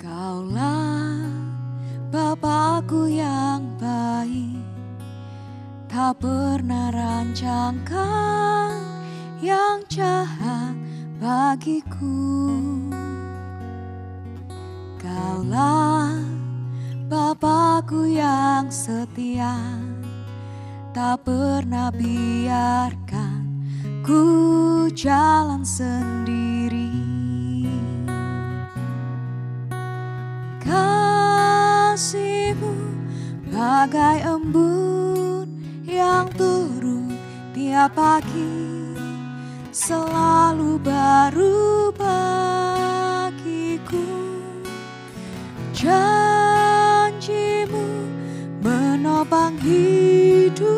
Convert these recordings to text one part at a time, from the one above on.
Kaulah Bapakku yang baik, tak pernah rancangkan yang jahat bagiku. Kaulah Bapakku yang setia, tak pernah biarkan ku jalan sendiri. Kasih-Mu bagai embun yang turun tiap pagi, selalu baru bagiku. Janji-Mu menopang hidupku.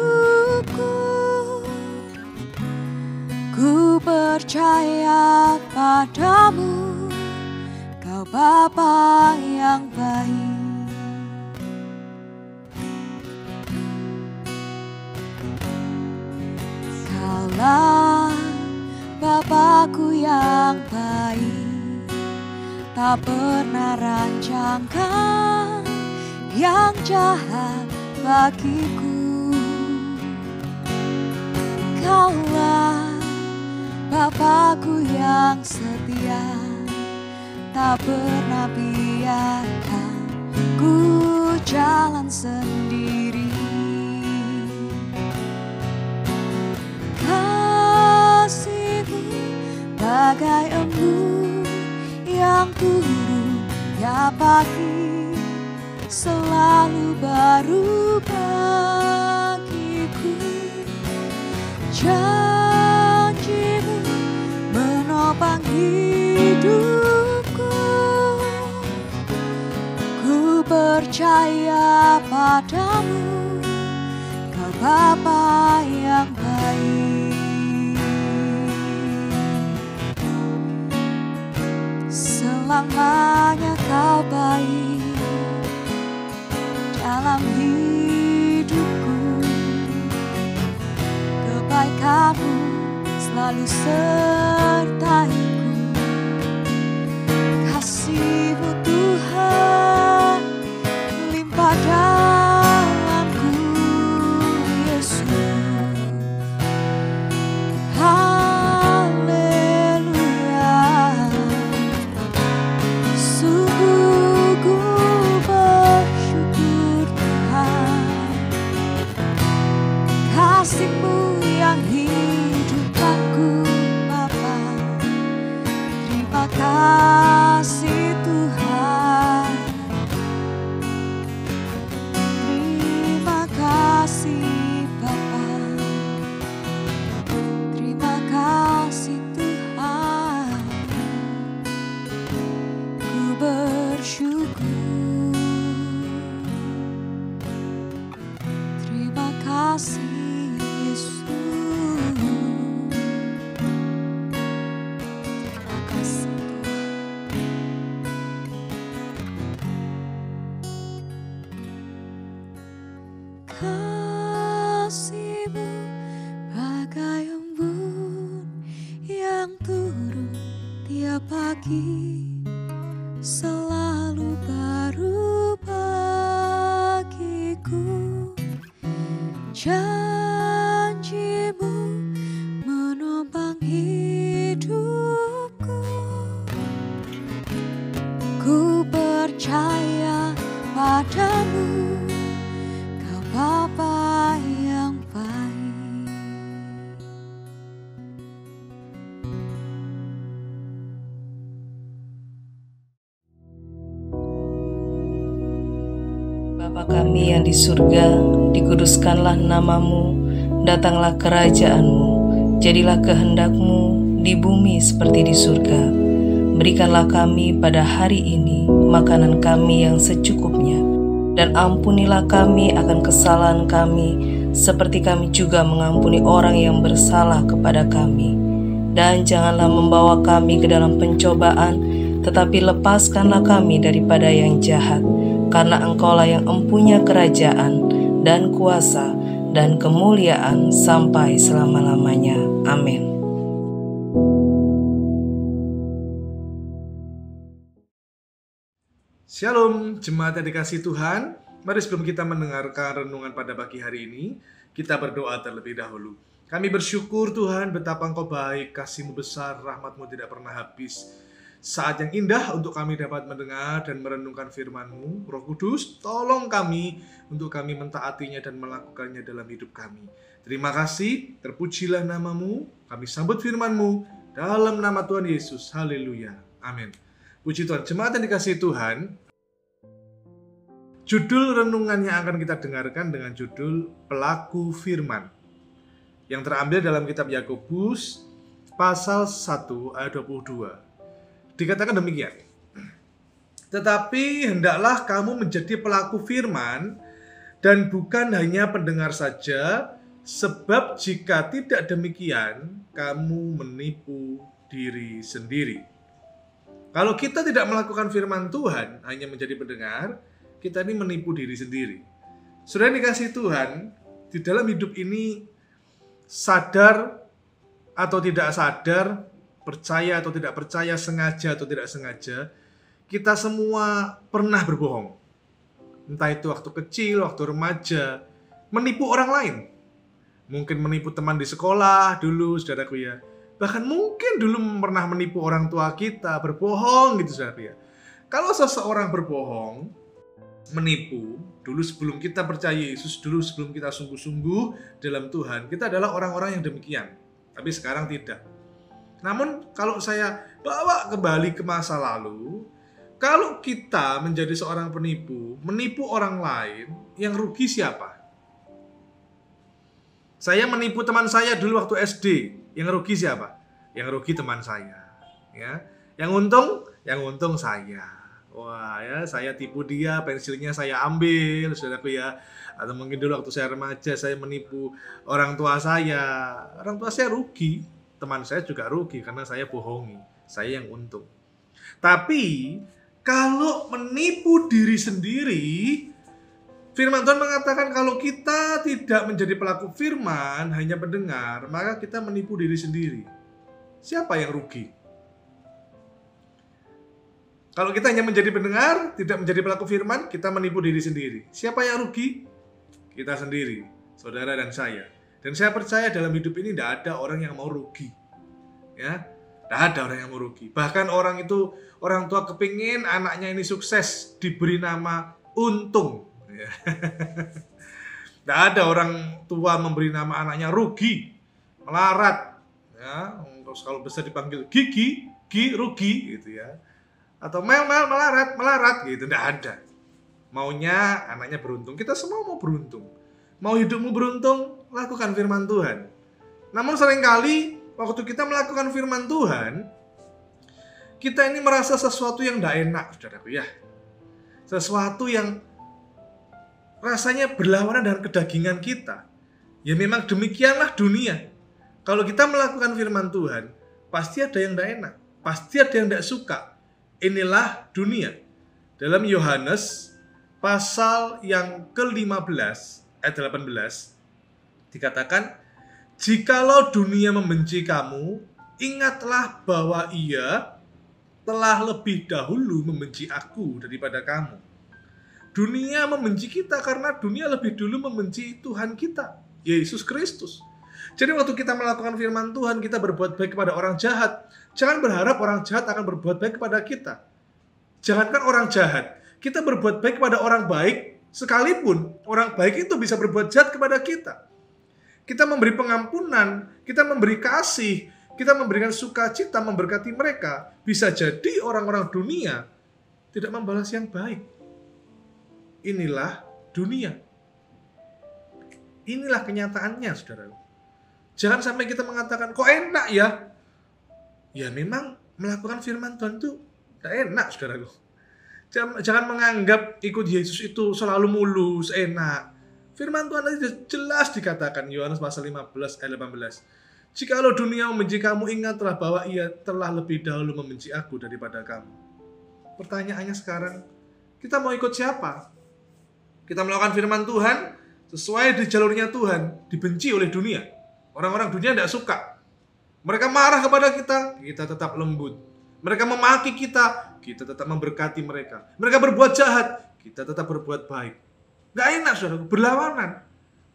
Ku percaya padamu, Kau Bapa yang baik. Kaulah Bapakku yang baik, tak pernah rancangkan yang jahat bagiku. Kaulah Bapakku yang setia, tak pernah biarkan ku jalan sendiri. Kasih-Mu bagai embun yang turun tiap pagi, selalu baru bagiku. Janji-Mu menopang hidupku. Ku percaya padamu, Kau Bapa yang baik. Selamanya Kau baik dalam hidupku. Kebaikan-Mu selalu sertaiku. Kasih-Mu Tuhan limpah dalamku, Yesus. Haleluya. Sungguh ku bersyukur Tuhan, kasih-Mu yang hidupkanku Bapa. Terima kasih Tuhan, terima kasih Bapa, terima kasih Tuhan. Ku bersyukur, terima kasih Yesus. Terima kasih Tuhan. Kasih-Mu bagai embun yang turun tiap pagi, selalu baru bagiku. Janji-Mu menopang hidupku. Ku percaya padamu, Kau Bapa yang baik. Bapa kami yang di surga, dikuduskanlah nama-Mu, datanglah kerajaan-Mu, jadilah kehendak-Mu di bumi seperti di surga. Berikanlah kami pada hari ini makanan kami yang secukupnya, dan ampunilah kami akan kesalahan kami, seperti kami juga mengampuni orang yang bersalah kepada kami. Dan janganlah membawa kami ke dalam pencobaan, tetapi lepaskanlah kami daripada yang jahat. Karena Engkaulah yang empunya kerajaan dan kuasa dan kemuliaan sampai selama-lamanya. Amin. Shalom, jemaat yang dikasihi Tuhan. Mari sebelum kita mendengarkan renungan pada pagi hari ini, kita berdoa terlebih dahulu. Kami bersyukur Tuhan betapa Engkau baik, kasih-Mu besar, rahmat-Mu tidak pernah habis. Saat yang indah untuk kami dapat mendengar dan merenungkan firman-Mu. Roh Kudus, tolong kami untuk kami mentaatinya dan melakukannya dalam hidup kami. Terima kasih, terpujilah nama-Mu, kami sambut firman-Mu dalam nama Tuhan Yesus. Haleluya. Amin. Puji Tuhan. Jemaat yang dikasihi Tuhan, judul renungan yang akan kita dengarkan dengan judul Pelaku Firman, yang terambil dalam kitab Yakobus pasal 1 ayat 22. Dikatakan demikian, tetapi hendaklah kamu menjadi pelaku firman dan bukan hanya pendengar saja, sebab jika tidak demikian kamu menipu diri sendiri. Kalau kita tidak melakukan firman Tuhan, hanya menjadi pendengar, kita ini menipu diri sendiri. Saudara yang dikasihi Tuhan, di dalam hidup ini sadar atau tidak sadar, percaya atau tidak percaya, sengaja atau tidak sengaja, kita semua pernah berbohong. Entah itu waktu kecil, waktu remaja, menipu orang lain. Mungkin menipu teman di sekolah dulu, saudaraku ya. Bahkan mungkin dulu pernah menipu orang tua kita, berbohong gitu, saudaraku ya. Kalau seseorang berbohong, menipu, dulu sebelum kita percaya Yesus, dulu sebelum kita sungguh-sungguh dalam Tuhan, kita adalah orang-orang yang demikian. Tapi sekarang tidak. Namun kalau saya bawa kembali ke masa lalu, kalau kita menjadi seorang penipu, menipu orang lain, yang rugi siapa? Saya menipu teman saya dulu waktu SD, yang rugi siapa? Yang rugi teman saya. Ya, yang untung saya. Wah ya, saya tipu dia, pensilnya saya ambil, saudaraku ya. Atau mungkin dulu waktu saya remaja, saya menipu orang tua saya. Orang tua saya rugi, teman saya juga rugi karena saya bohongi, saya yang untung. Tapi kalau menipu diri sendiri, firman Tuhan mengatakan kalau kita tidak menjadi pelaku firman, hanya pendengar, maka kita menipu diri sendiri. Siapa yang rugi? Kalau kita hanya menjadi pendengar, tidak menjadi pelaku firman, kita menipu diri sendiri. Siapa yang rugi? Kita sendiri, saudara dan saya. Dan saya percaya dalam hidup ini tidak ada orang yang mau rugi. Ya, tidak ada orang yang mau rugi. Bahkan orang tua kepingin anaknya ini sukses, diberi nama untung. Ya. Tidak ada orang tua memberi nama anaknya rugi, melarat. Ya, kalau bisa dipanggil gigi, rugi gitu ya. Atau melarat gitu, tidak ada. Maunya anaknya beruntung. Kita semua mau beruntung. Mau hidupmu beruntung, lakukan firman Tuhan. Namun seringkali waktu kita melakukan firman Tuhan, kita ini merasa sesuatu yang tidak enak, saudaraku ya. Sesuatu yang rasanya berlawanan dengan kedagingan kita. Ya memang demikianlah dunia. Kalau kita melakukan firman Tuhan, pasti ada yang tidak enak, pasti ada yang tidak suka. Inilah dunia. Dalam Yohanes pasal yang ke-15 ayat 18 dikatakan, jikalau dunia membenci kamu, ingatlah bahwa ia telah lebih dahulu membenci aku daripada kamu. Dunia membenci kita karena dunia lebih dulu membenci Tuhan kita, Yesus Kristus. Jadi waktu kita melakukan firman Tuhan, kita berbuat baik kepada orang jahat. Jangan berharap orang jahat akan berbuat baik kepada kita. Jangankan orang jahat, kita berbuat baik kepada orang baik, sekalipun orang baik itu bisa berbuat jahat kepada kita. Kita memberi pengampunan, kita memberi kasih, kita memberikan sukacita, memberkati mereka. Bisa jadi orang-orang dunia tidak membalas yang baik. Inilah dunia. Inilah kenyataannya, saudara. Jangan sampai kita mengatakan, kok enak ya? Ya memang melakukan firman Tuhan itu tidak enak, saudaraku. Jangan menganggap ikut Yesus itu selalu mulus, enak. Firman Tuhan tadi jelas dikatakan, Yohanes pasal 15 ayat 18. Jikalau dunia membenci kamu, ingatlah bahwa ia telah lebih dahulu membenci aku daripada kamu. Pertanyaannya sekarang, kita mau ikut siapa? Kita melakukan firman Tuhan sesuai di jalurnya Tuhan, dibenci oleh dunia. Orang-orang dunia tidak suka. Mereka marah kepada kita, kita tetap lembut. Mereka memaki kita tetap memberkati mereka. Mereka berbuat jahat, kita tetap berbuat baik. Gak enak, saudaraku, berlawanan.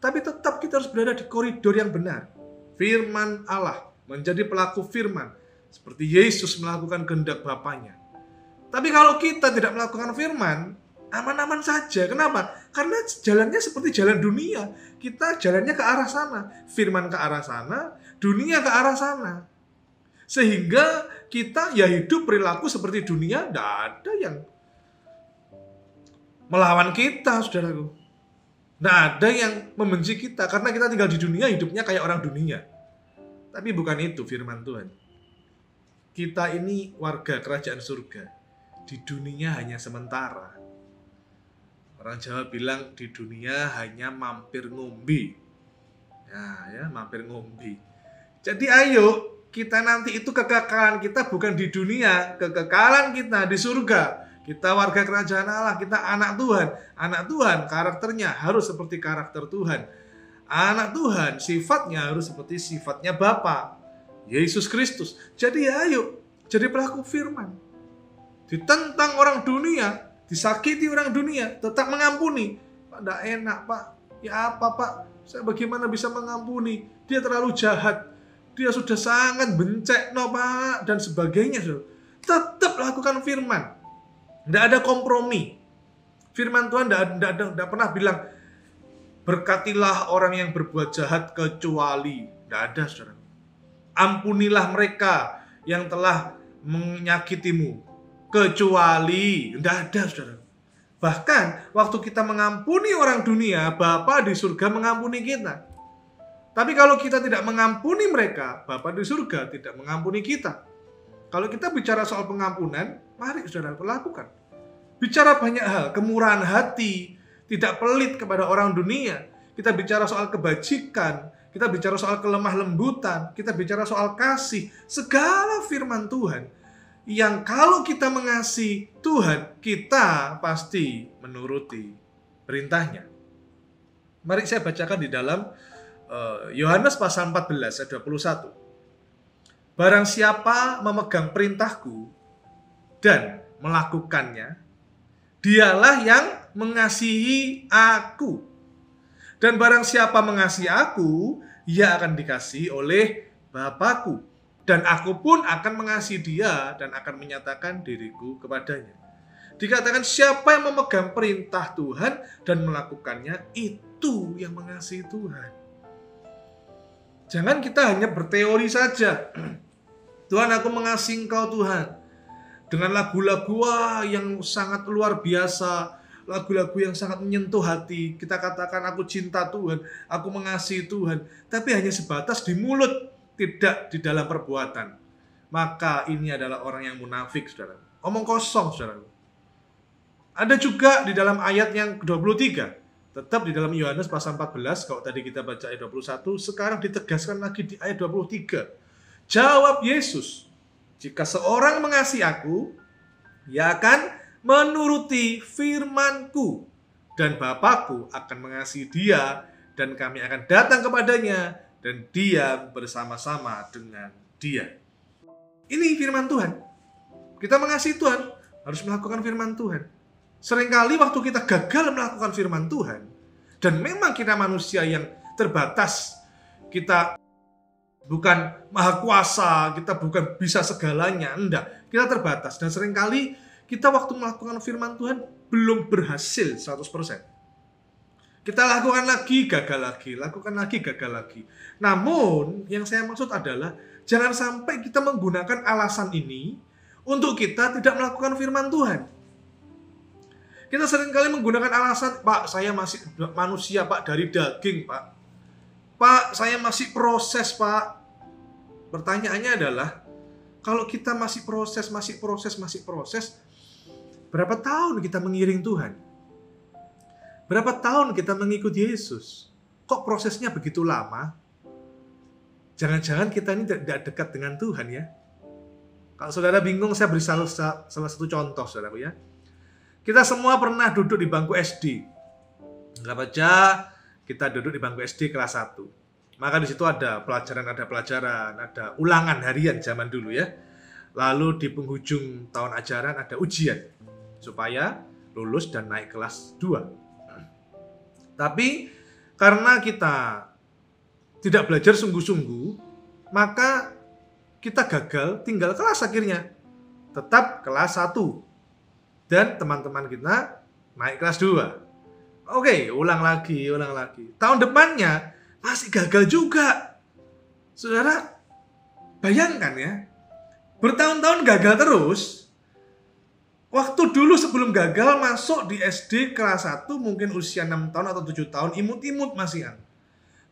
Tapi tetap kita harus berada di koridor yang benar. Firman Allah, menjadi pelaku firman. Seperti Yesus melakukan kehendak Bapaknya. Tapi kalau kita tidak melakukan firman, aman-aman saja. Kenapa? Karena jalannya seperti jalan dunia. Kita jalannya ke arah sana. Firman ke arah sana, dunia ke arah sana. Sehingga kita ya hidup perilaku seperti dunia, tidak ada yang melawan kita, saudaraku. Tidak ada yang membenci kita, karena kita tinggal di dunia, hidupnya kayak orang dunia. Tapi bukan itu firman Tuhan. Kita ini warga kerajaan surga. Di dunia hanya sementara. Orang Jawa bilang di dunia hanya mampir ngombe. Ya, mampir ngombe. Jadi ayo, kita nanti itu kekekalan kita bukan di dunia, kekekalan kita di surga. Kita warga kerajaan Allah, kita anak Tuhan. Anak Tuhan karakternya harus seperti karakter Tuhan. Anak Tuhan sifatnya harus seperti sifatnya Bapa, Yesus Kristus. Jadi ayo, jadi pelaku firman. Ditentang orang dunia, disakiti orang dunia, tetap mengampuni. Pak, tidak enak Pak. Ya apa Pak? Saya bagaimana bisa mengampuni? Dia terlalu jahat. Dia sudah sangat bencek Pak, dan sebagainya. Tetap lakukan firman. Tidak ada kompromi. Firman Tuhan tidak pernah bilang, berkatilah orang yang berbuat jahat kecuali. Tidak ada, saudara. Ampunilah mereka yang telah menyakitimu kecuali. Tidak ada, saudara. Bahkan waktu kita mengampuni orang dunia, Bapa di surga mengampuni kita. Tapi kalau kita tidak mengampuni mereka, Bapa di surga tidak mengampuni kita. Kalau kita bicara soal pengampunan, mari saudara lakukan. Bicara banyak hal, kemurahan hati, tidak pelit kepada orang dunia. Kita bicara soal kebajikan, kita bicara soal kelemah lembutan, kita bicara soal kasih. Segala firman Tuhan yang kalau kita mengasihi Tuhan, kita pasti menuruti perintahnya. Mari saya bacakan di dalam Yohanes pasal 14 ayat 21. Barang siapa memegang perintahku dan melakukannya, dialah yang mengasihi aku. Dan barang siapa mengasihi aku, ia akan dikasihi oleh Bapakku. Dan aku pun akan mengasihi dia dan akan menyatakan diriku kepadanya. Dikatakan siapa yang memegang perintah Tuhan dan melakukannya, itu yang mengasihi Tuhan. Jangan kita hanya berteori saja. Tuhan, aku mengasihi Engkau Tuhan. Dengan lagu-lagu yang sangat luar biasa. Lagu-lagu yang sangat menyentuh hati. Kita katakan aku cinta Tuhan. Aku mengasihi Tuhan. Tapi hanya sebatas di mulut. Tidak di dalam perbuatan. Maka ini adalah orang yang munafik, saudara. Omong kosong, saudara. Ada juga di dalam ayat yang ke-23. Tetap di dalam Yohanes pasal 14, kalau tadi kita baca ayat 21, sekarang ditegaskan lagi di ayat 23. Jawab Yesus, jika seorang mengasihi aku, ia akan menuruti firman-Ku, dan Bapakku akan mengasihi dia, dan kami akan datang kepadanya, dan dia bersama-sama dengan dia. Ini firman Tuhan. Kita mengasihi Tuhan, harus melakukan firman Tuhan. Seringkali waktu kita gagal melakukan firman Tuhan, dan memang kita manusia yang terbatas, kita bukan maha kuasa, kita bukan bisa segalanya, enggak. Kita terbatas, dan seringkali kita waktu melakukan firman Tuhan belum berhasil 100%. Kita lakukan lagi, gagal lagi, lakukan lagi, gagal lagi. Namun, yang saya maksud adalah, jangan sampai kita menggunakan alasan ini untuk kita tidak melakukan firman Tuhan. Kita seringkali menggunakan alasan, Pak, saya masih manusia, Pak, dari daging, Pak. Pak, saya masih proses, Pak. Pertanyaannya adalah, kalau kita masih proses, berapa tahun kita mengiring Tuhan? Berapa tahun kita mengikuti Yesus? Kok prosesnya begitu lama? Jangan-jangan kita ini tidak dekat dengan Tuhan, ya? Kalau saudara bingung, saya beri salah satu contoh, saudaraku, ya. Kita semua pernah duduk di bangku SD. Nggak baca, kita duduk di bangku SD kelas 1. Maka di situ ada pelajaran, ada ulangan harian zaman dulu ya. Lalu di penghujung tahun ajaran ada ujian supaya lulus dan naik kelas 2. Tapi karena kita tidak belajar sungguh-sungguh, maka kita gagal tinggal kelas akhirnya. Tetap kelas 1. Dan teman-teman kita naik kelas 2. Oke, ulang lagi. Tahun depannya masih gagal juga. Saudara, bayangkan ya. Bertahun-tahun gagal terus. Waktu dulu sebelum gagal masuk di SD kelas 1 mungkin usia 6 tahun atau 7 tahun imut-imut masihan.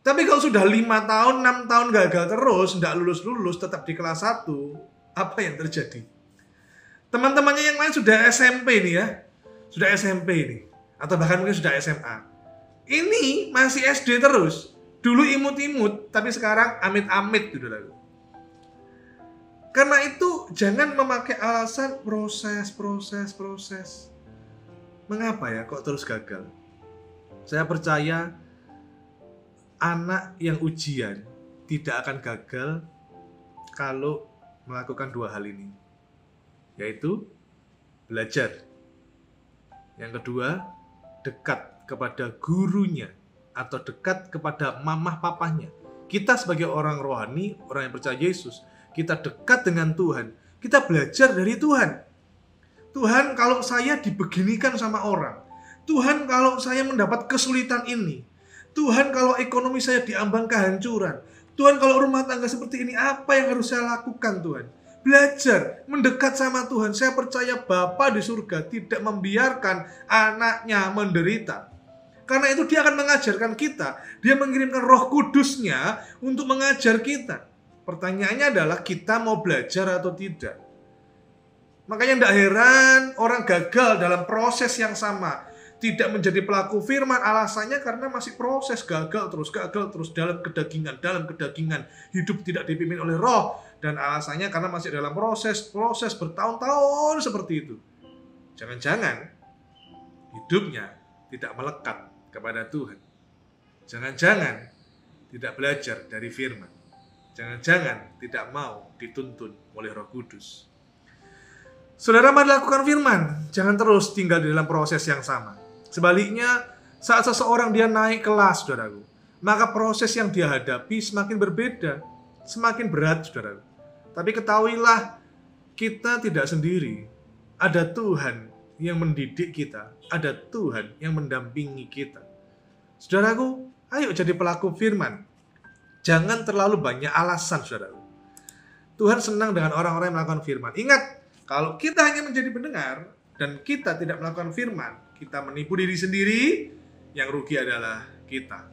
Tapi kalau sudah 5 tahun, 6 tahun gagal terus, tidak lulus-lulus, tetap di kelas 1, apa yang terjadi? Teman-temannya yang lain sudah SMP nih ya. Sudah SMP nih. Atau bahkan mungkin sudah SMA. Ini masih SD terus. Dulu imut-imut, tapi sekarang amit-amit. Karena itu jangan memakai alasan proses. Mengapa ya kok terus gagal? Saya percaya anak yang ujian tidak akan gagal kalau melakukan 2 hal ini, yaitu belajar. Yang kedua, dekat kepada gurunya atau dekat kepada mamah papahnya. Kita sebagai orang rohani, orang yang percaya Yesus, kita dekat dengan Tuhan. Kita belajar dari Tuhan. Tuhan, kalau saya dibeginikan sama orang. Tuhan, kalau saya mendapat kesulitan ini. Tuhan, kalau ekonomi saya diambang kehancuran. Tuhan, kalau rumah tangga seperti ini, apa yang harus saya lakukan, Tuhan? Belajar, mendekat sama Tuhan. Saya percaya Bapa di surga tidak membiarkan anaknya menderita. Karena itu dia akan mengajarkan kita. Dia mengirimkan Roh Kudusnya untuk mengajar kita. Pertanyaannya adalah kita mau belajar atau tidak. Makanya tidak heran orang gagal dalam proses yang sama. Tidak menjadi pelaku firman, alasannya karena masih proses, gagal terus dalam kedagingan, hidup tidak dipimpin oleh Roh, dan alasannya karena masih dalam proses bertahun-tahun seperti itu. Jangan-jangan hidupnya tidak melekat kepada Tuhan. Jangan-jangan tidak belajar dari firman. Jangan-jangan tidak mau dituntun oleh Roh Kudus. Saudara, mari lakukan firman, jangan terus tinggal di dalam proses yang sama. Sebaliknya, saat seseorang dia naik kelas, saudaraku, maka proses yang dia hadapi semakin berbeda, semakin berat, saudaraku. Tapi ketahuilah, kita tidak sendiri. Ada Tuhan yang mendidik kita, ada Tuhan yang mendampingi kita. Saudaraku, ayo jadi pelaku firman. Jangan terlalu banyak alasan, saudaraku. Tuhan senang dengan orang-orang yang melakukan firman. Ingat, kalau kita hanya menjadi pendengar dan kita tidak melakukan firman, kita menipu diri sendiri, yang rugi adalah kita.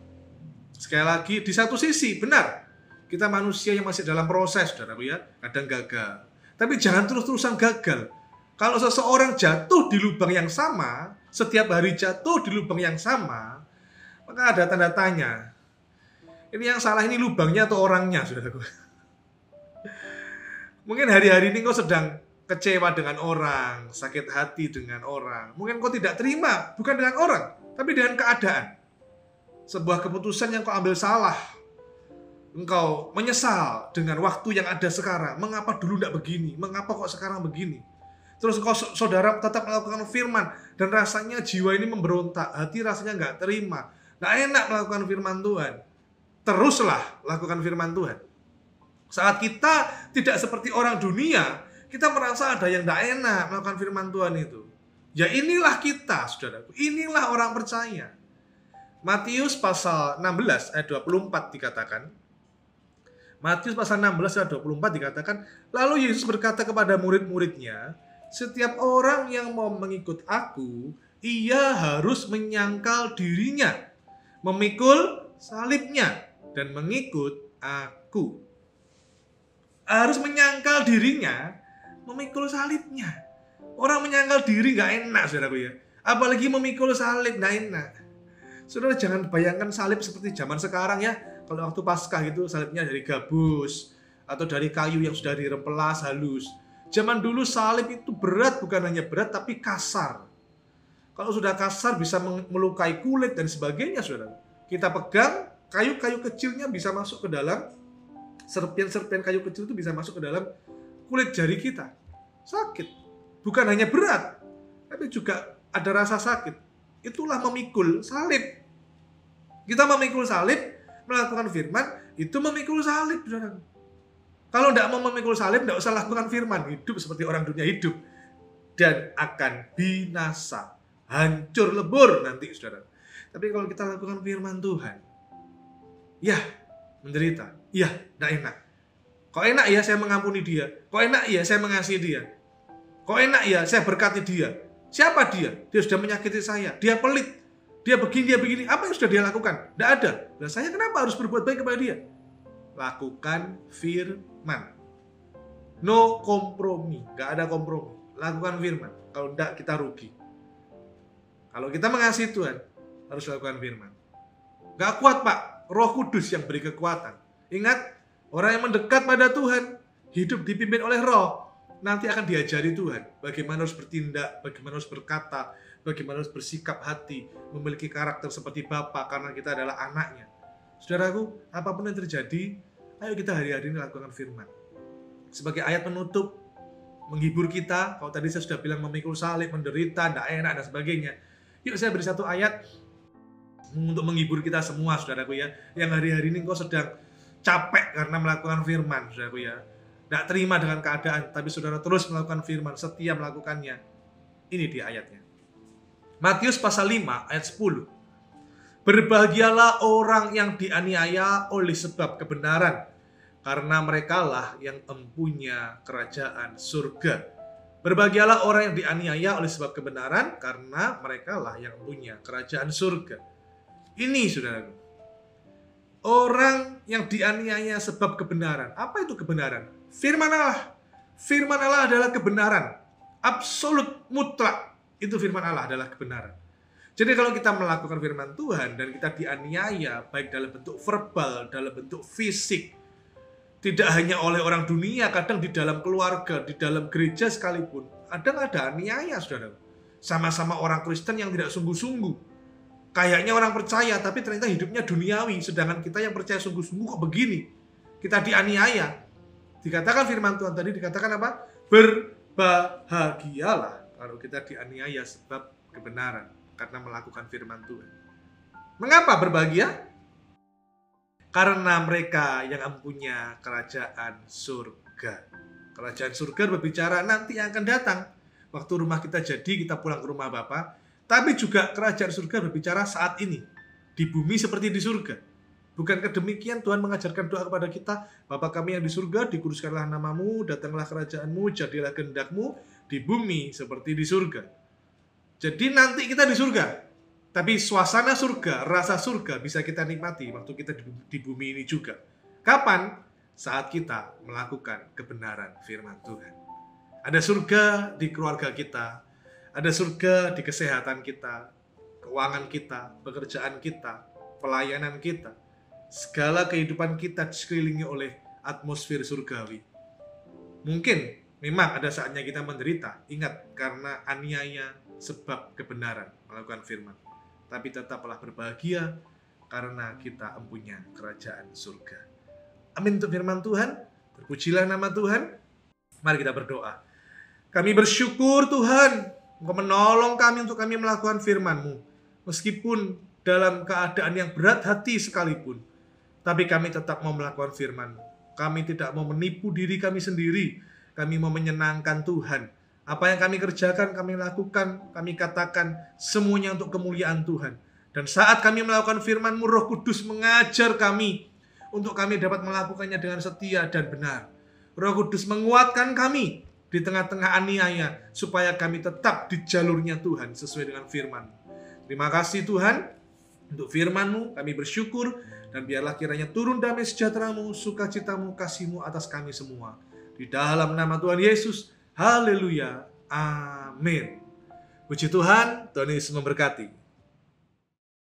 Sekali lagi, di satu sisi, benar, kita manusia yang masih dalam proses, saudaraku ya, kadang gagal. Tapi jangan terus-terusan gagal. Kalau seseorang jatuh di lubang yang sama, setiap hari jatuh di lubang yang sama, maka ada tanda tanya. Ini yang salah ini lubangnya atau orangnya, saudaraku? Mungkin hari-hari ini kau sedang kecewa dengan orang, sakit hati dengan orang. Mungkin kau tidak terima, bukan dengan orang, tapi dengan keadaan. Sebuah keputusan yang kau ambil salah. Engkau menyesal dengan waktu yang ada sekarang. Mengapa dulu tidak begini? Mengapa kok sekarang begini? Terus kau saudara tetap melakukan firman. Dan rasanya jiwa ini memberontak. Hati rasanya nggak terima. Nggak enak melakukan firman Tuhan. Teruslah lakukan firman Tuhan. Saat kita tidak seperti orang dunia, kita merasa ada yang tidak enak melakukan firman Tuhan itu. Ya inilah kita, saudaraku. Inilah orang percaya. Matius pasal 16 ayat 24 dikatakan. Matius pasal 16 ayat 24 dikatakan, lalu Yesus berkata kepada murid-muridnya, setiap orang yang mau mengikut aku, ia harus menyangkal dirinya, memikul salibnya, dan mengikut aku. Harus menyangkal dirinya, memikul salibnya. Orang menyangkal diri gak enak, saudaraku ya. Apalagi memikul salib, gak enak. Saudara jangan bayangkan salib seperti zaman sekarang ya. Kalau waktu Paskah gitu salibnya dari gabus atau dari kayu yang sudah dirempelas halus. Zaman dulu salib itu berat, bukan hanya berat tapi kasar. Kalau sudah kasar bisa melukai kulit dan sebagainya, saudara. Kita pegang, kayu-kayu kecilnya bisa masuk ke dalam, serpian-serpian kayu kecil itu bisa masuk ke dalam kulit jari kita. Sakit. Bukan hanya berat, tapi juga ada rasa sakit. Itulah memikul salib. Kita memikul salib, melakukan firman, itu memikul salib, saudara. Kalau tidak mau memikul salib, tidak usah lakukan firman. Hidup seperti orang dunia hidup. Dan akan binasa. Hancur lebur nanti, saudara. Tapi kalau kita lakukan firman Tuhan, ya, menderita. Ya, tidak enak. Kok enak ya saya mengampuni dia? Kok enak ya saya mengasihi dia? Kok enak ya saya berkati dia? Siapa dia? Dia sudah menyakiti saya. Dia pelit. Dia begini, dia begini. Apa yang sudah dia lakukan? Tidak ada. Nah, saya kenapa harus berbuat baik kepada dia? Lakukan firman. No kompromi. Gak ada kompromi. Lakukan firman. Kalau tidak, kita rugi. Kalau kita mengasihi Tuhan, harus lakukan firman. Gak kuat, Pak. Roh Kudus yang beri kekuatan. Ingat, orang yang mendekat pada Tuhan, hidup dipimpin oleh Roh, nanti akan diajari Tuhan. Bagaimana harus bertindak, bagaimana harus berkata, bagaimana harus bersikap hati, memiliki karakter seperti Bapa karena kita adalah anaknya. Saudaraku, apapun yang terjadi, ayo kita hari-hari ini lakukan firman. Sebagai ayat penutup, menghibur kita, kalau tadi saya sudah bilang memikul salib, menderita, tidak enak, dan sebagainya. Yuk saya beri satu ayat untuk menghibur kita semua, saudaraku ya. Yang hari-hari ini engkau sedang capek karena melakukan firman, saudaraku ya. Tidak terima dengan keadaan, tapi saudara terus melakukan firman, setia melakukannya. Ini di ayatnya. Matius pasal 5 ayat 10. Berbahagialah orang yang dianiaya oleh sebab kebenaran, karena merekalah yang empunya kerajaan surga. Berbahagialah orang yang dianiaya oleh sebab kebenaran, karena merekalah yang punya kerajaan surga. Ini, saudaraku. Orang yang dianiaya sebab kebenaran. Apa itu kebenaran? Firman Allah. Firman Allah adalah kebenaran. Absolut, mutlak. Itu firman Allah adalah kebenaran. Jadi kalau kita melakukan firman Tuhan dan kita dianiaya, baik dalam bentuk verbal, dalam bentuk fisik, tidak hanya oleh orang dunia, kadang di dalam keluarga, di dalam gereja sekalipun, ada aniaya, saudara. Sama-sama orang Kristen yang tidak sungguh-sungguh. Kayaknya orang percaya, tapi ternyata hidupnya duniawi. Sedangkan kita yang percaya sungguh-sungguh kok begini. Kita dianiaya. Dikatakan firman Tuhan tadi, dikatakan apa? Berbahagialah kalau kita dianiaya sebab kebenaran. Karena melakukan firman Tuhan. Mengapa berbahagia? Karena mereka yang mempunyai kerajaan surga. Kerajaan surga berbicara nanti yang akan datang. Waktu rumah kita jadi, kita pulang ke rumah Bapa. Tapi juga kerajaan surga berbicara saat ini. Di bumi seperti di surga. Bukankah demikian Tuhan mengajarkan doa kepada kita? Bapa kami yang di surga, dikuduskanlah namamu, datanglah kerajaanmu, jadilah kehendakmu di bumi seperti di surga. Jadi nanti kita di surga. Tapi suasana surga, rasa surga bisa kita nikmati waktu kita di bumi ini juga. Kapan? Saat kita melakukan kebenaran firman Tuhan. Ada surga di keluarga kita, ada surga di kesehatan kita, keuangan kita, pekerjaan kita, pelayanan kita. Segala kehidupan kita disekelilingi oleh atmosfer surgawi. Mungkin memang ada saatnya kita menderita, ingat karena aniaya sebab kebenaran melakukan firman. Tapi tetaplah berbahagia karena kita mempunyai kerajaan surga. Amin untuk firman Tuhan. Terpujilah nama Tuhan. Mari kita berdoa. Kami bersyukur Tuhan, Engkau menolong kami untuk kami melakukan firman-Mu. Meskipun dalam keadaan yang berat hati sekalipun, tapi kami tetap mau melakukan firman-Mu. Kami tidak mau menipu diri kami sendiri. Kami mau menyenangkan Tuhan. Apa yang kami kerjakan, kami lakukan, kami katakan semuanya untuk kemuliaan Tuhan. Dan saat kami melakukan firman-Mu, Roh Kudus mengajar kami untuk kami dapat melakukannya dengan setia dan benar. Roh Kudus menguatkan kami di tengah-tengah aniaya supaya kami tetap di jalurnya Tuhan sesuai dengan firman-Mu. Terima kasih Tuhan untuk firman-Mu, kami bersyukur dan biarlah kiranya turun damai sejahtera-Mu, sukacita-Mu, kasih-Mu atas kami semua. Di dalam nama Tuhan Yesus. Haleluya. Amin. Puji Tuhan, Tuhan Yesus memberkati.